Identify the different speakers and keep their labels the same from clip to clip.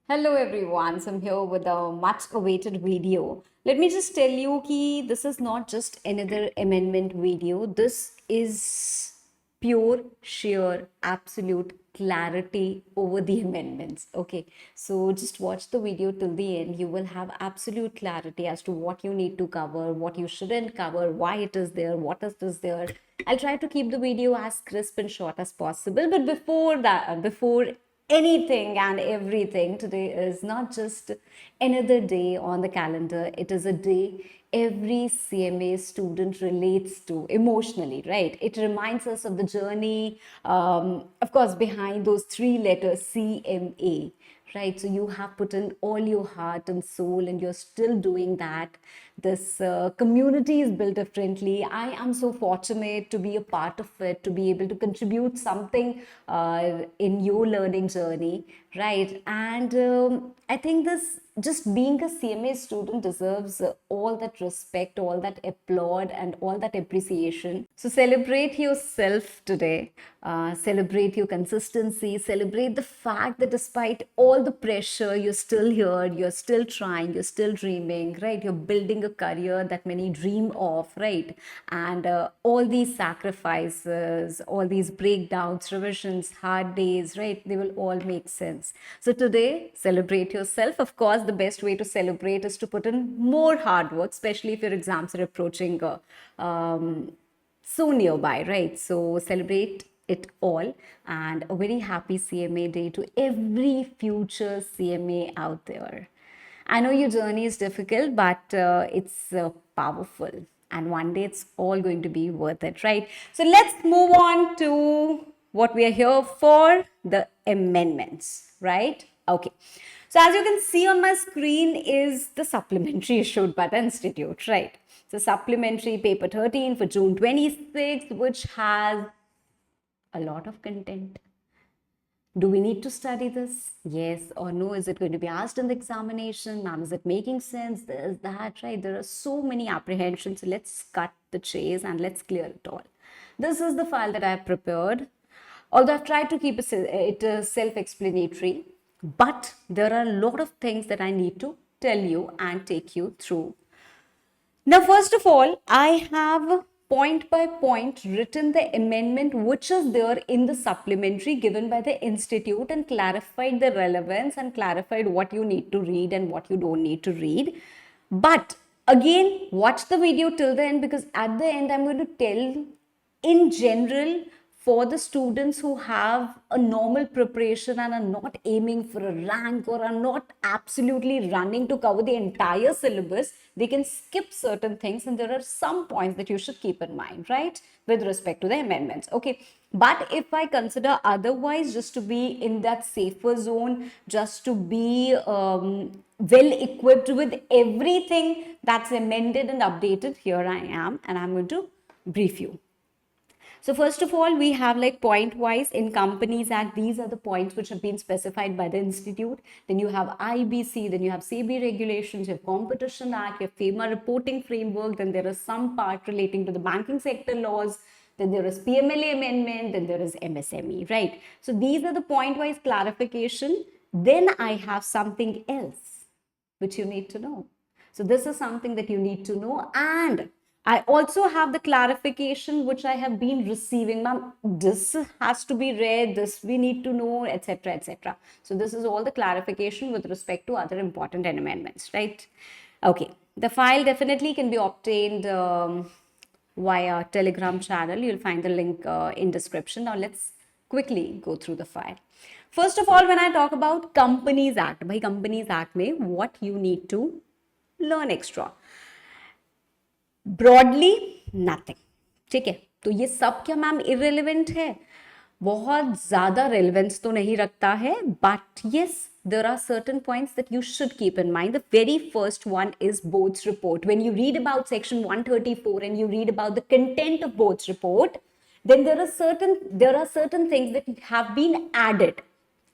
Speaker 1: Hello everyone, so I'm here with a much awaited video. Let me just tell you कि this is not just another amendment video. This is pure, sheer, absolute clarity over the amendments. Okay, so just watch the video till the end. You will have absolute clarity as to what you need to cover, what you shouldn't cover, why it is there, what is there. I'll try to keep the video as crisp and short as possible. But before anything and everything, today is not just another day on the calendar. It is a day every CMA student relates to emotionally, right? It reminds us of the journey, of course, behind those three letters CMA, right? So you have put in all your heart and soul, and you're still doing that. This community is built differently. I am so fortunate to be a part of it, to be able to contribute something in your learning journey, right? And I think this, just being a CMA student deserves all that respect, all that applaud, and all that appreciation. So celebrate yourself today, celebrate your consistency, celebrate the fact that despite all the pressure, you're still here, you're still trying, you're still dreaming, right? You're building a career that many dream of, right? And all these sacrifices, all these breakdowns, revisions, hard days, right? They will all make sense. So today, celebrate yourself. Of course, the best way to celebrate is to put in more hard work, especially if your exams are approaching so nearby, right? So celebrate it all, and a very happy CMA day to every future CMA out there. I know your journey is difficult, but it's powerful. And one day it's all going to be worth it, right? So let's move on to what we are here for, the amendments, right? Okay. So as you can see on my screen is the supplementary issued by the institute, right? So supplementary paper 13 for June 26th, which has a lot of content. Do we need to study this? Yes or no? Is it going to be asked in the examination? Ma'am, is it making sense? This, that, right? There are so many apprehensions. So let's cut the chase and let's clear it all. This is the file that I have prepared. Although I've tried to keep it self-explanatory, but there are a lot of things that I need to tell you and take you through. Now, first of all, I have point by point written the amendment which is there in the supplementary given by the institute and clarified the relevance and clarified what you need to read and what you don't need to read. But again, watch the video till the end, because at the end I'm going to tell in general for the students who have a normal preparation and are not aiming for a rank or are not absolutely running to cover the entire syllabus, they can skip certain things, and there are some points that you should keep in mind, right, with respect to the amendments. Okay, but if I consider otherwise, just to be in that safer zone, just to be well equipped with everything that's amended and updated, here I am, and I'm going to brief you. So first of all, we have like point wise in Companies Act. These are the points which have been specified by the institute. Then you have IBC, then you have SEBI regulations, you have Competition Act, you have FEMA reporting framework. Then there is some part relating to the banking sector laws. Then there is PMLA amendment. Then there is MSME, right? So these are the point wise clarification. Then I have something else which you need to know. So this is something that you need to know, and I also have the clarification which I have been receiving. Ma'am, this has to be read, this we need to know, etc., etc. So this is all the clarification with respect to other important amendments, right? Okay, the file definitely can be obtained via Telegram channel. You'll find the link in description. Now let's quickly go through the file. First of all, when I talk about Companies Act, by Companies Act mein, what you need to learn extra. Broadly nothing, ठीक है? तो ये सब क्या ma'am irrelevant है? बहुत ज़्यादा relevance तो नहीं रखता है, but yes, there are certain points that you should keep in mind. The very first one is board's report. When you read about section 134 and you read about the content of board's report, then there are certain things that have been added.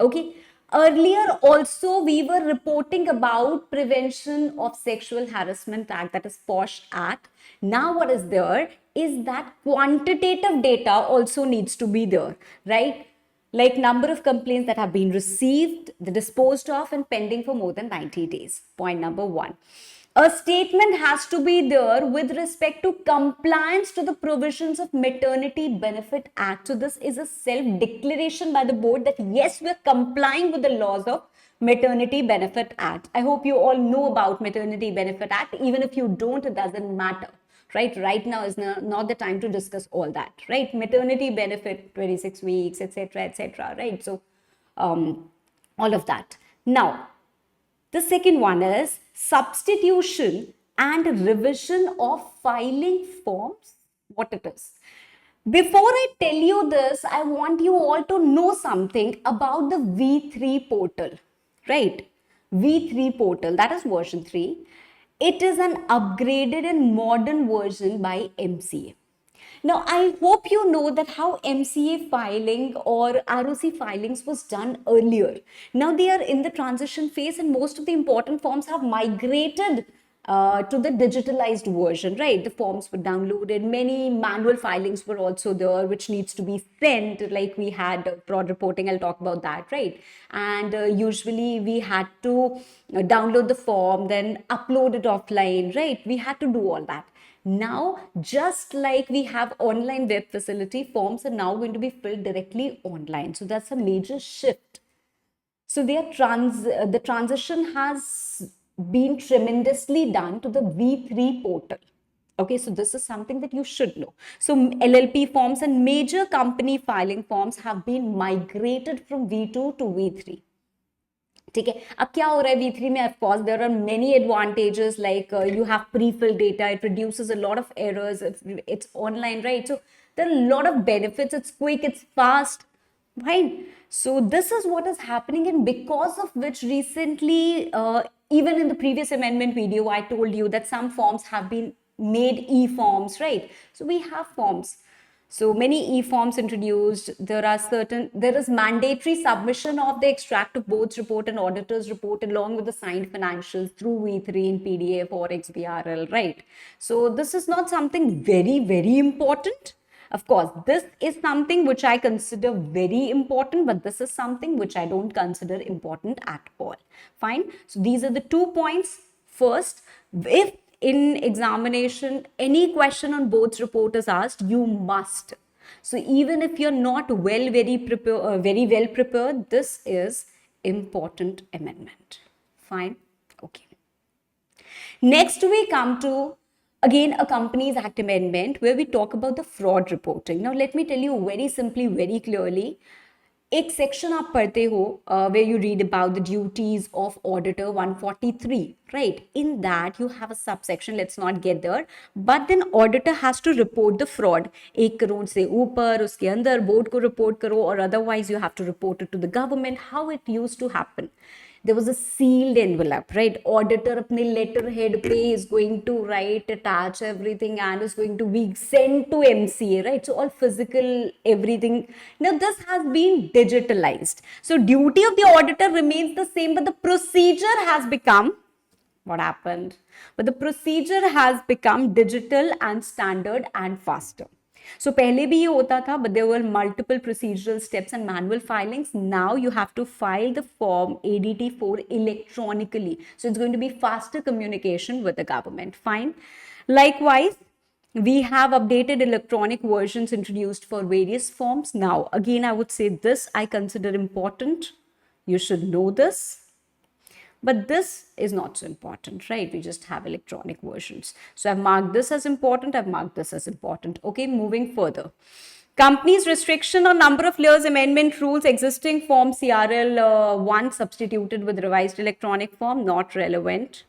Speaker 1: Okay, earlier also we were reporting about Prevention of Sexual Harassment Act, that is POSH Act. Now what is there is that quantitative data also needs to be there, right? like number of complaints that have been received, the disposed of, and pending for more than 90 days. Point number one. A statement has to be there with respect to compliance to the provisions of Maternity Benefit Act. So this is a self-declaration by the board that yes, we are complying with the laws of Maternity Benefit Act. I hope you all know about Maternity Benefit Act. Even if you don't, it doesn't matter. Right now is not the time to discuss all that, right? Maternity benefit, 26 weeks, etc., right? So all of that. Now the second one is substitution and revision of filing forms, what it is. Before I tell you this, I want you all to know something about the V3 portal, right? V3 portal, that is version 3. It is an upgraded and modern version by MCA. Now, I hope you know that how MCA filing or ROC filings was done earlier. Now they are in the transition phase and most of the important forms have migrated to the digitalized version, right? The forms were downloaded. Many manual filings were also there, which needs to be sent, like we had fraud reporting. I'll talk about that, right? And usually we had to download the form, then upload it offline, right? We had to do all that. Now, just like we have online web facility, forms are now going to be filled directly online. So that's a major shift. So the transition has been tremendously done to the V3 portal. Okay, so this is something that you should know. So LLP forms and major company filing forms have been migrated from V2 to V3. ठीक है, अब क्या हो रहा है V3 में? Of course there are many advantages, like you have pre-filled data, it reduces a lot of errors, it's online, right? So there are a lot of benefits, it's quick, it's fast, right? So this is what is happening, and because of which recently, even in the previous amendment video, I told you that some forms have been made e-forms, right? So we have forms. So many e-forms introduced. There is mandatory submission of the extract of board's report and auditor's report along with the signed financials through V3 in PDF or XBRL, right? So this is not something very, very important. Of course, this is something which I consider very important, but this is something which I don't consider important at all. Fine. So these are the 2 points. First, if in examination any question on board's report is asked, you must. So even if you're not very well prepared, this is important amendment. Fine. Okay. Next we come to again a Companies Act amendment where we talk about the fraud reporting. Now let me tell you very simply, very clearly. एक section आप पढ़ते हो where you read about the duties of auditor 143, right? In that you have a subsection, let's not get there, but then auditor has to report the fraud 1 crore से ऊपर, उसके अंदर board को report करो, or otherwise you have to report it to the government. How it used to happen? There was a sealed envelope, right? Auditor अपने letterhead पे is going to write, attach everything and is going to be sent to MCA, right? So all physical, everything. Now this has been digitalized. So duty of the auditor remains the same, but the procedure has become, what happened? But the procedure has become digital and standard and faster. So पहले भी ये होता था, but there were multiple procedural steps and manual filings. Now you have to file the form ADT4 electronically. So it's going to be faster communication with the government. Fine. Likewise, we have updated electronic versions introduced for various forms. Now, again, I would say this I consider important. You should know this. But this is not so important, right? We just have electronic versions. So I've marked this as important. I've marked this as important. Okay, moving further. Companies restriction on number of layers amendment rules, existing form CRL 1 substituted with revised electronic form, not relevant.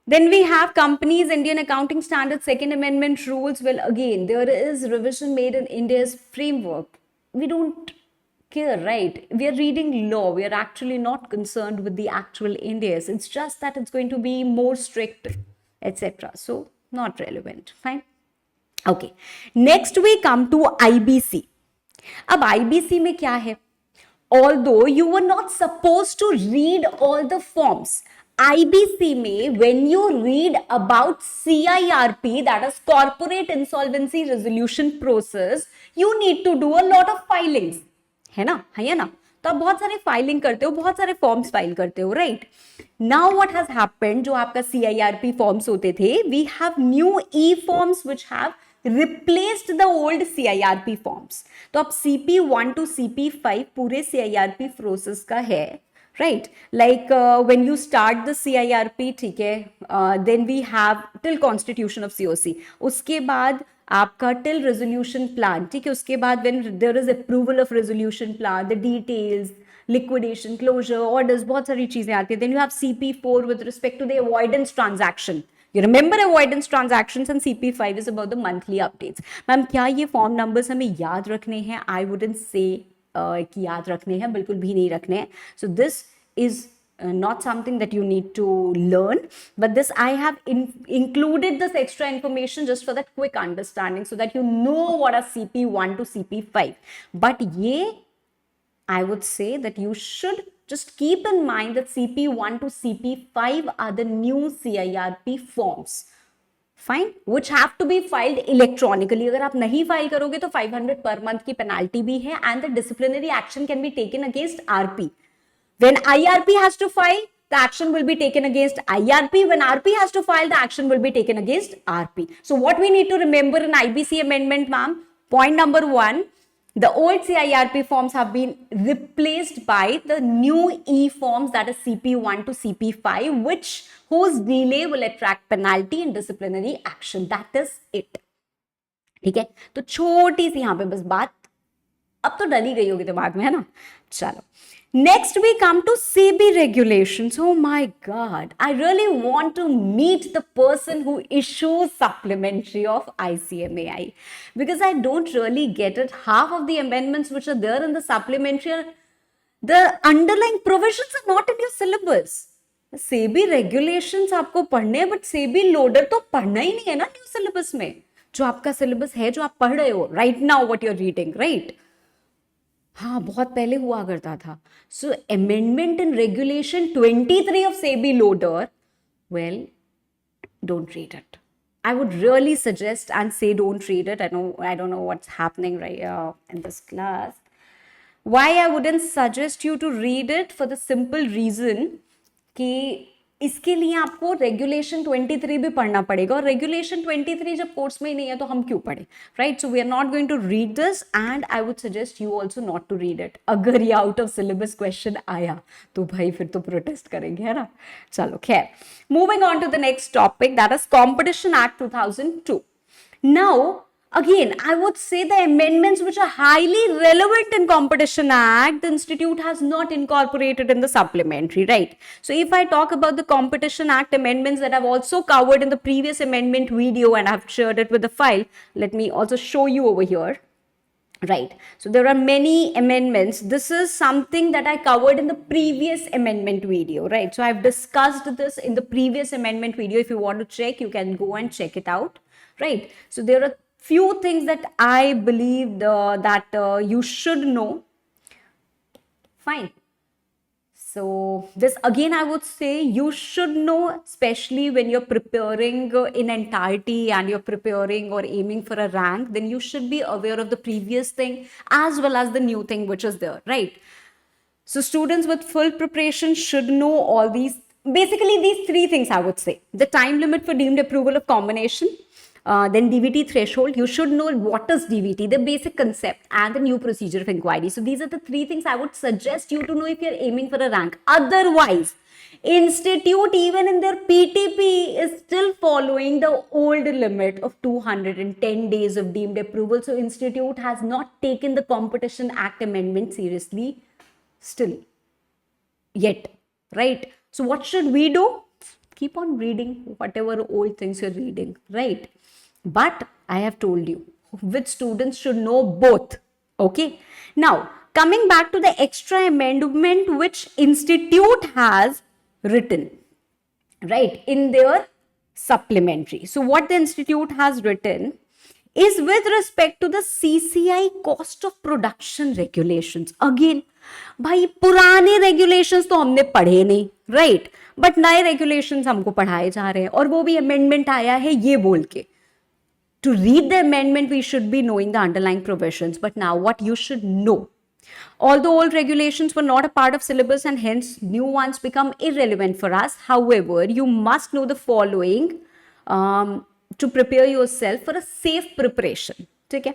Speaker 1: Then we have companies Indian accounting standards second amendment rules. Well, again, there is revision made in India's framework. We don't care, right? We are reading law. We are actually not concerned with the actual Indias. It's just that it's going to be more strict, etc. So not relevant. Fine. Okay. Next we come to IBC. अब IBC में क्या है? Although you were not supposed to read all the forms, IBC में when you read about CIRP, that is Corporate Insolvency Resolution Process, you need to do a lot of filings. है ना, है ना? तो आप बहुत सारे फाइलिंग करते हो, बहुत सारे फॉर्म्स फाइल करते हो, right? Now what has happened, जो आपका CIRP फॉर्म्स होते थे, we have new e forms which have replaced the old CIRP forms. तो अब CP1 to CP5 पूरे CIRP प्रोसेस का है, right? Like when you start the CIRP, ठीक है, then we have till constitution of COC, उसके बाद आपका till resolution plan, ठीक है, उसके बाद when there is approval of resolution plan, the details, liquidation, closure, orders, बहुत सारी चीजें आती है. Then you have CP4 with respect to the avoidance transaction. You remember avoidance transactions, and CP5 is about the monthly updates. Ma'am क्या ये form numbers हमें याद रखने हैं? I wouldn't say कि याद रखने हैं, बिल्कुल भी नहीं रखने हैं. So this is not something that you need to learn, but this I have included this extra information just for that quick understanding, so that you know what are CP1 to CP5. But ye, I would say that you should just keep in mind that CP1 to CP5 are the new CIRP forms, fine, which have to be filed electronically. अगर आप नहीं file करोगे तो 500 per month की penalty भी है, and the disciplinary action can be taken against RP. When IRP has to file, the action will be taken against IRP. When RP has to file, the action will be taken against RP. So what we need to remember in IBC amendment, ma'am, point number 1, the old CIRP forms have been replaced by the new E forms, that is CP1 to CP5, whose delay will attract penalty and disciplinary action. That is it. ठीक है, तो छोटी सी यहां पे बस बात अब तो डली गई होगी दिमाग में, है ना? चलो, next we come to SEBI regulations. Oh my God, I really want to meet the person who issues supplementary of ICMAI, because I don't really get it. Half of the amendments which are there in the supplementary, the underlying provisions are not in your syllabus. SEBI regulations आपको पढ़ने हैं, but SEBI loader तो पढ़ना ही नहीं है ना new syllabus में. जो आपका सिलेबस है, जो आप पढ़ रहे हो right now, what you're reading, right? हाँ, बहुत पहले हुआ करता था. So amendment in regulation 23 of SEBI LODR, well, don't read it. I would really suggest and say don't read it. I don't know what's happening right in this class. Why I wouldn't suggest you to read it? For the simple reason कि इसके लिए आपको regulation 23 भी पढ़ना पड़ेगा, और regulation 23 जब course में ही नहीं है तो हम क्यों पढ़े, right? So we are not going to read this, and I would suggest you also not to read it. अगर ये आउट ऑफ सिलेबस क्वेश्चन आया तो भाई फिर तो प्रोटेस्ट करेंगे, है ना? चलो खैर, moving on to the next topic, that is competition act 2002. नाउ again, I would say the amendments which are highly relevant in Competition Act, the institute has not incorporated in the supplementary, right? So if I talk about the Competition Act amendments that I've also covered in the previous amendment video, and I've shared it with the file, let me also show you over here. Right, so there are many amendments. This is something that I covered in the previous amendment video, right? So I've discussed this in the previous amendment video. If you want to check, you can go and check it out, right? So there are few things that I believe that you should know. Fine. So this again, I would say you should know, especially when you're preparing in entirety and you're preparing or aiming for a rank, then you should be aware of the previous thing as well as the new thing which is there, right? So students with full preparation should know all these, basically these three things I would say. The time limit for deemed approval of combination, then DVT threshold. You should know what is DVT, the basic concept, and the new procedure of inquiry. So these are the three things I would suggest you to know if you're aiming for a rank. Otherwise, institute even in their PTP is still following the old limit of 210 days of deemed approval. So institute has not taken the Competition Act amendment seriously still yet, right? So what should we do? Keep on reading whatever old things you're reading, right? But I have told you which students should know both. Okay, now coming back to the extra amendment which institute has written, right, in their supplementary. So what the institute has written is with respect to the CCI cost of production regulations. Again, भाई पुराने regulations तो हमने पढ़े नहीं, right? But नए regulations हमको पढ़ाए जा रहे हैं, और वो भी amendment आया है ये बोल के. To read the amendment, we should be knowing the underlying provisions. But now what you should know, Although old regulations were not a part of syllabus and hence new ones become irrelevant for us, however, you must know the following to prepare yourself for a safe preparation. Okay.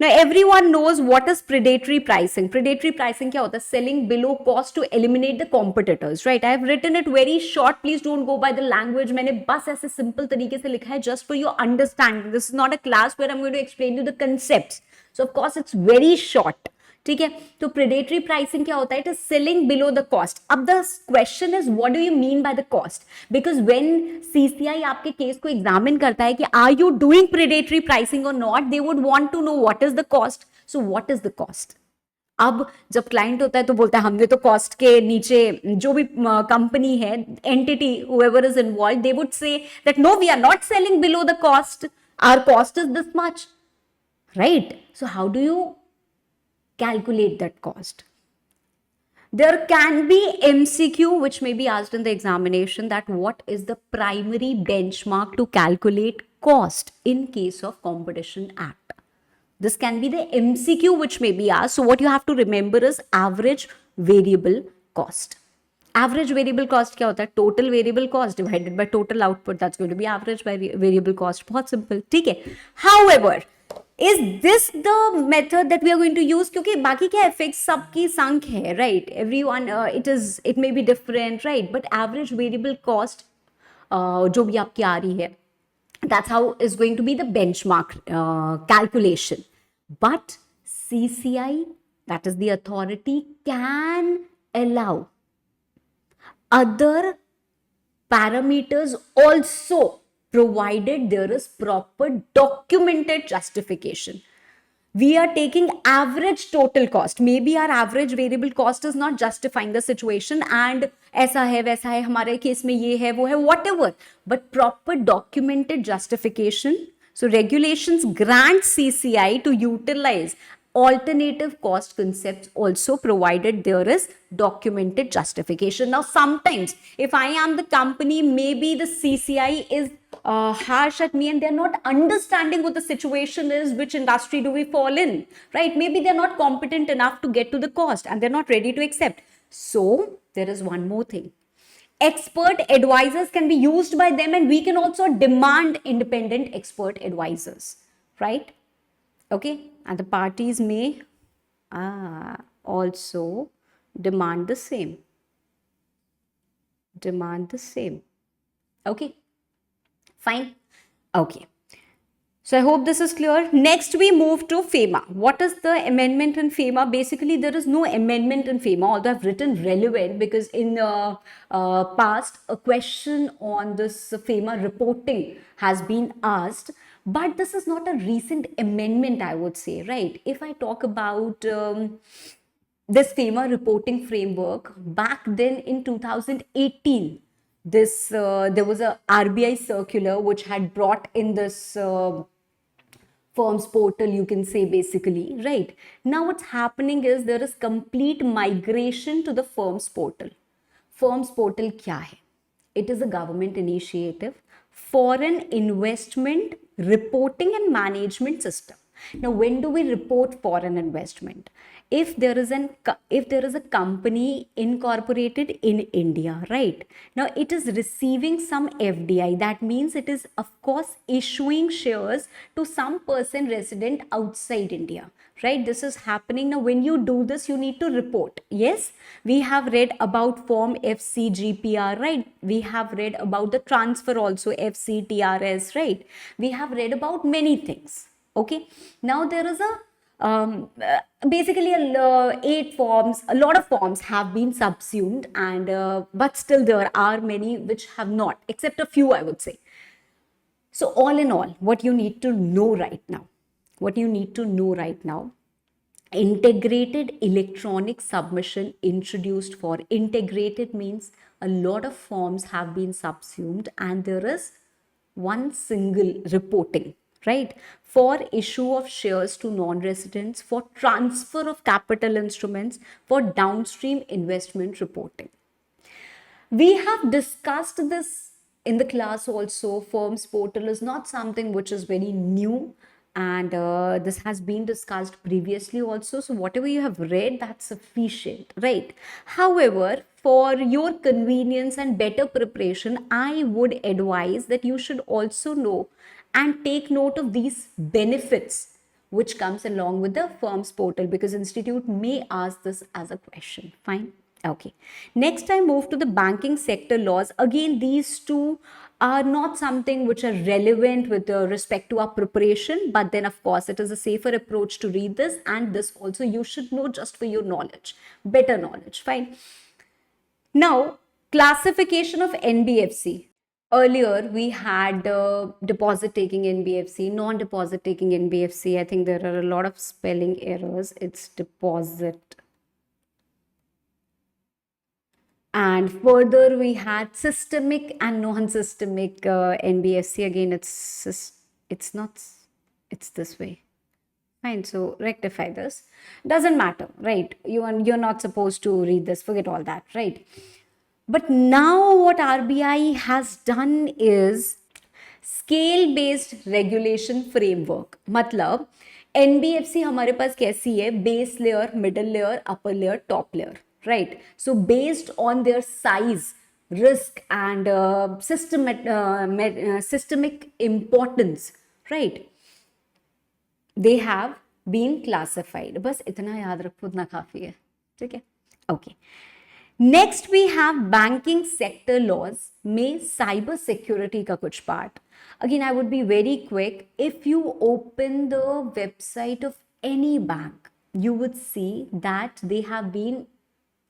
Speaker 1: Now everyone knows what is predatory pricing. Predatory pricing क्या होता है? Selling below cost to eliminate the competitors, right? I have written it very short. Please don't go by the language. मैंने बस ऐसे simple तरीके से लिखा है just for your understanding. This is not a class where I'm going to explain you the concepts. So of course it's very short. ठीक है, तो प्रेडेटरी प्राइसिंग क्या होता है? It is selling below the cost. अब the question is what do you mean by the cost, because when CCI आपके case को examine करता है कि are you doing predatory pricing और not, they would want to know what is the cost. So what is the cost? अब जब client होता है तो बोलता है हमने तो कॉस्ट के नीचे जो भी कंपनी है, entity whoever is involved, they would say that no, we are not selling below the cost, our cost is this much, right? So how do you calculate that cost? There can be MCQ which may be asked in the examination, that what is the primary benchmark to calculate cost in case of Competition Act. This can be the MCQ which may be asked. So what you have to remember is average variable cost. Average variable cost क्या होता है? Total variable cost divided by total output. That's going to be average variable cost. बहुत simple. ठीक है. However, is this the method that we are going to use? क्योंकि बाकी क्या effects सबकी संक है, right? Everyone, it may be different, right? But average variable cost जो भी आपकी आ रही है, that's how is going to be the benchmark calculation. But CCI, that is the authority, can allow other parameters also, provided there is proper documented justification. We are taking average total cost. Maybe our average variable cost is not justifying the situation and ऐसा है वैसा है, हमारे case में ये है वो है, whatever, but proper documented justification. So regulations grant CCI to utilize alternative cost concepts also, provided there is documented justification. Now sometimes if I am the company, maybe the CCI is harsh at me and they're not understanding what the situation is, which industry do we fall in, right? Maybe they're not competent enough to get to the cost and they're not ready to accept. So there is one more thing. Expert advisors can be used by them and we can also demand independent expert advisors, right? Okay, and the parties may also demand the same. Okay, fine. Okay, so I hope this is clear. Next we move to FEMA. What is the amendment in FEMA? Basically there is no amendment in FEMA, although I've written relevant because in past a question on this FEMA reporting has been asked. But this is not a recent amendment, I would say, right? If I talk about this FEMA reporting framework, back then in 2018, there was a RBI circular which had brought in this firms portal, you can say, basically, right? Now what's happening is there is complete migration to the firms portal. Firms portal kya hai? It is a government initiative, foreign investment reporting and management system. Now when do we report foreign investment? If there is a company incorporated in India, right? Now it is receiving some FDI. That means it is of course issuing shares to some person resident outside India, right? This is happening. Now when you do this, you need to report. Yes, we have read about form FCGPR, right? We have read about the transfer also, FCTRS, right? We have read about many things. Okay, now there is basically 8 forms, a lot of forms have been subsumed, and but still there are many which have not, except a few, I would say. So all in all, what you need to know right now, integrated electronic submission introduced for. Integrated means a lot of forms have been subsumed and there is one single reporting, right? For issue of shares to non-residents, for transfer of capital instruments, for downstream investment reporting. We have discussed this in the class also. Firms portal is not something which is very new. and this has been discussed previously also, so whatever you have read, that's sufficient, right? However, for your convenience and better preparation, I would advise that you should also know and take note of these benefits which comes along with the firm's portal, because institute may ask this as a question. Fine. Okay. Next, I move to the banking sector laws. Again, these two are not something which are relevant with respect to our preparation, but then of course it is a safer approach to read this, and this also you should know just for your knowledge, better knowledge. Fine. Now, classification of NBFC. Earlier, we had deposit taking NBFC, non deposit taking NBFC. I think there are a lot of spelling errors. It's deposit. And further, we had systemic and non-systemic NBFC. Again, it's not, it's this way. Fine, so rectify this. Doesn't matter, right? You're not supposed to read this. Forget all that, right? But now what RBI has done is scale based regulation framework. मतलब NBFC हमारे पास कैसी है, base layer, middle layer, upper layer, top layer, right? So based on their size, risk and systemic importance, right? They have been classified. बस इतना याद रखो, उतना काफी है, ठीक है? Okay. Next we have banking sector laws में साइबर सिक्योरिटी का कुछ part. Again I would be very quick. If you open the website of any bank, you would see that they have been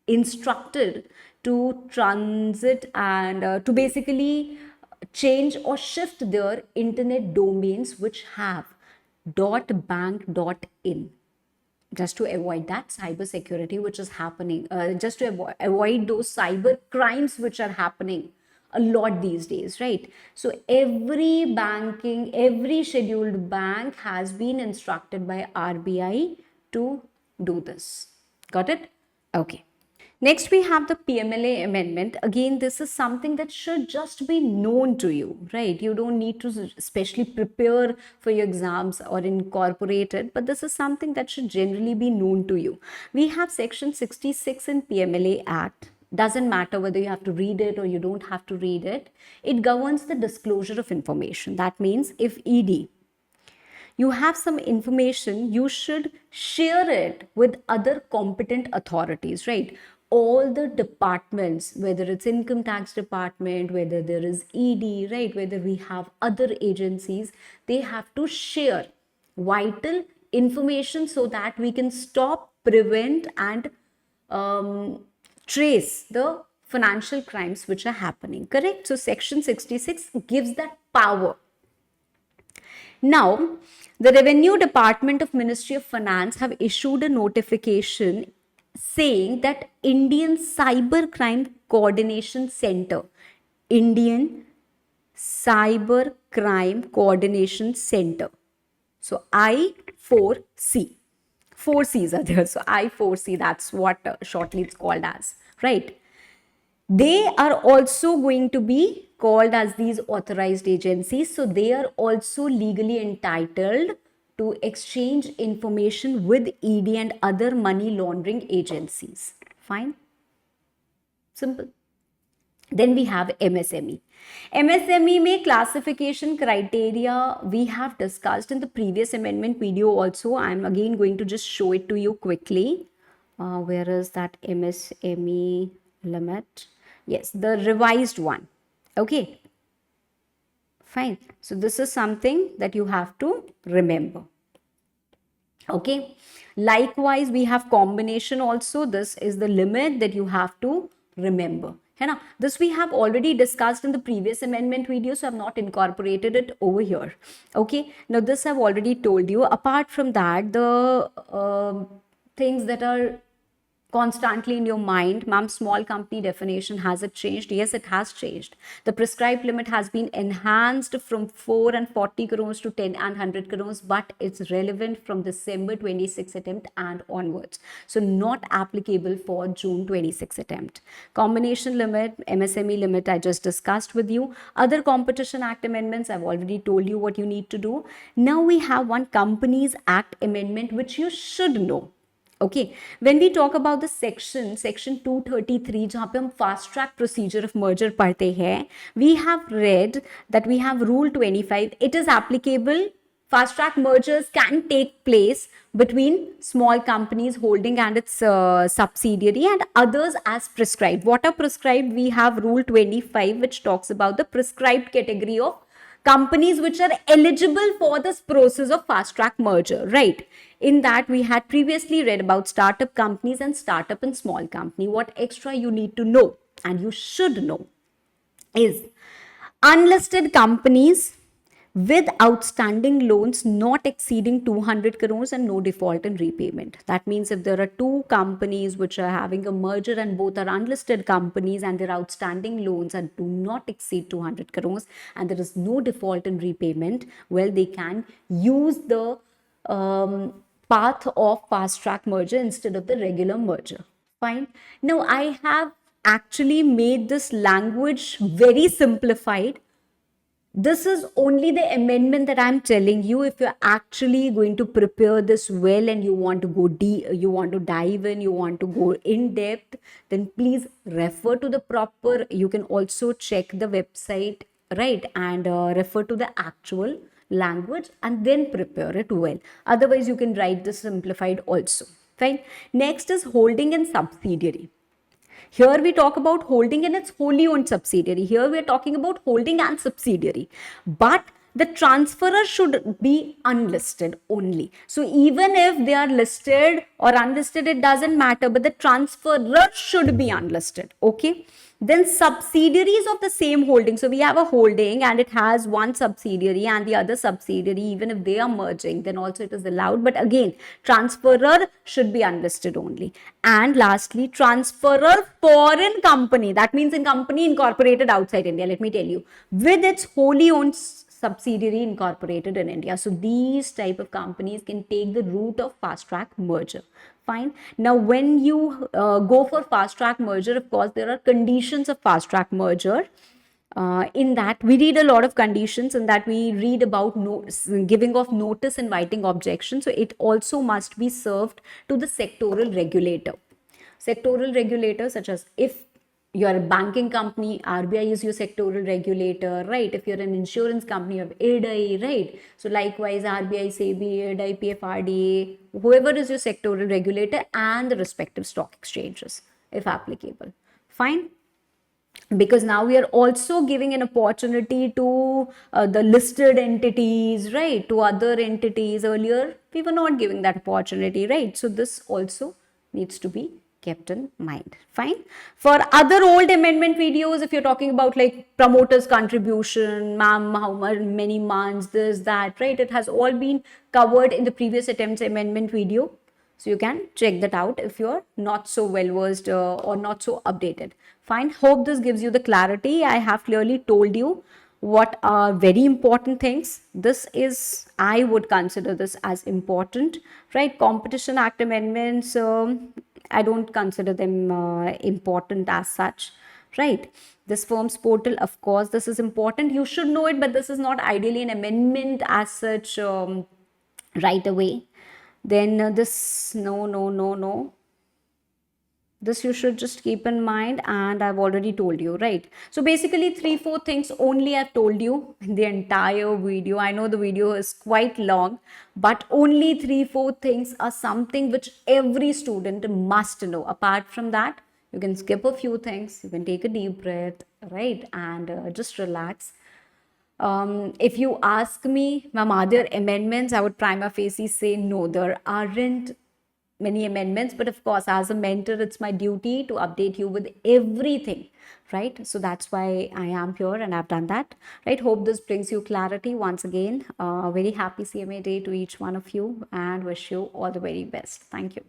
Speaker 1: instructed to transit and to basically change or shift their internet domains which have .bank.in, just to avoid that cyber security which is happening, just to avoid those cyber crimes which are happening a lot these days, right? So every scheduled bank has been instructed by RBI to do this. Got it? Okay. Next, we have the PMLA amendment. Again, this is something that should just be known to you, right? You don't need to especially prepare for your exams or incorporate it, but this is something that should generally be known to you. We have Section 66 in PMLA Act. Doesn't matter whether you have to read it or you don't have to read it. It governs the disclosure of information. That means if ED, you have some information, you should share it with other competent authorities, right? All the departments, whether it's income tax department, whether there is ED, right? Whether we have other agencies, they have to share vital information so that we can stop, prevent, and trace the financial crimes which are happening, correct? So Section 66 gives that power. Now, the Revenue Department of Ministry of Finance have issued a notification saying that Indian Cybercrime Coordination Center, Indian Cybercrime Coordination Center, so I4C, 4 C's are there, so I4C, that's what shortly it's called as, right? They are also going to be called as these authorized agencies, so they are also legally entitled to exchange information with ED and other money laundering agencies. Fine? Simple. Then we have MSME. MSME में classification criteria we have discussed in the previous amendment video also. I'm again going to just show it to you quickly. Where is that MSME limit? Yes, the revised one. Okay. Fine. So this is something that you have to remember. Okay. Likewise, we have combination also. This is the limit that you have to remember. This we have already discussed in the previous amendment video, so I have not incorporated it over here. Okay. Now this I've already told you. Apart from that, the things that are constantly in your mind, ma'am, small company definition, has it changed? Yes, it has changed. The prescribed limit has been enhanced from 4 and 40 crores to 10 and 100 crores, but it's relevant from December 26 attempt and onwards. So not applicable for June 26 attempt. Combination limit, MSME limit, I just discussed with you. Other Competition Act amendments, I've already told you what you need to do. Now we have one Companies Act amendment which you should know. Okay, when we talk about the section 233, जहाँ पे हम fast track procedure of merger पढ़ते हैं, we have read that we have rule 25. It is applicable. Fast track mergers can take place between small companies holding and its subsidiary and others as prescribed. What are prescribed? We have rule 25, which talks about the prescribed category of companies which are eligible for this process of fast track merger, right? In that, we had previously read about startup companies and startup and small company. What extra you need to know and you should know is unlisted companies with outstanding loans not exceeding 200 crores and no default in repayment. That means if there are two companies which are having a merger and both are unlisted companies and their outstanding loans do not exceed 200 crores and there is no default in repayment, well, they can use the path of fast track merger instead of the regular merger. Fine. Now I have actually made this language very simplified. This is only the amendment that I'm telling you. If you're actually going to prepare this well and you want to go deep, you want to dive in, you want to go in depth, then please refer to the proper. You can also check the website, right, and refer to the actual language and then prepare it well. Otherwise, you can write this simplified also. Fine. Next is holding and subsidiary. Here we talk about holding and its wholly owned subsidiary. Here we are talking about holding and subsidiary. But the transferor should be unlisted only. So even if they are listed or unlisted, it doesn't matter, but the transferor should be unlisted. Okay. Then subsidiaries of the same holding. So we have a holding and it has one subsidiary and the other subsidiary, even if they are merging, then also it is allowed. But again, transferor should be unlisted only. And lastly, transferor foreign company. That means in company incorporated outside India, let me tell you, with its wholly owned subsidiary incorporated in India. So these type of companies can take the route of fast track merger. Fine. Now, when you go for fast track merger, of course, there are conditions of fast track merger. In that, we read a lot of conditions, in that we read about giving of notice, inviting objection. So it also must be served to the sectoral regulator. Sectoral regulator, such as if you're a banking company, RBI is your sectoral regulator, right? If you're an insurance company, you have IRDAI, right? So likewise, RBI, SEBI, IRDAI, PFRDA, whoever is your sectoral regulator and the respective stock exchanges, if applicable. Fine. Because now we are also giving an opportunity to the listed entities, right? To other entities. Earlier, we were not giving that opportunity, right? So this also needs to be kept in mind. Fine. For other old amendment videos, if you're talking about like promoters contribution, ma'am, how many months, this, that, right, it has all been covered in the previous attempts amendment video. So you can check that out if you're not so well versed or not so updated. Fine. Hope this gives you the clarity. I have clearly told you what are very important things. This is, I would consider this as important, right? Competition Act amendments, I don't consider them important as such, right? This firms portal, of course, this is important. You should know it, but this is not ideally an amendment as such right away. Then this, no. This you should just keep in mind, and I've already told you, right? So basically 3-4 things only I've told you in the entire video. I know the video is quite long, but only 3-4 things are something which every student must know. Apart from that, you can skip a few things, you can take a deep breath, right? And just relax. If you ask me, ma'am, are there amendments? I would prima facie say no, there aren't many amendments, but of course, as a mentor, it's my duty to update you with everything, right? So that's why I am here and I've done that, right? Hope this brings you clarity. Once again, very happy CMA day to each one of you and wish you all the very best. Thank you.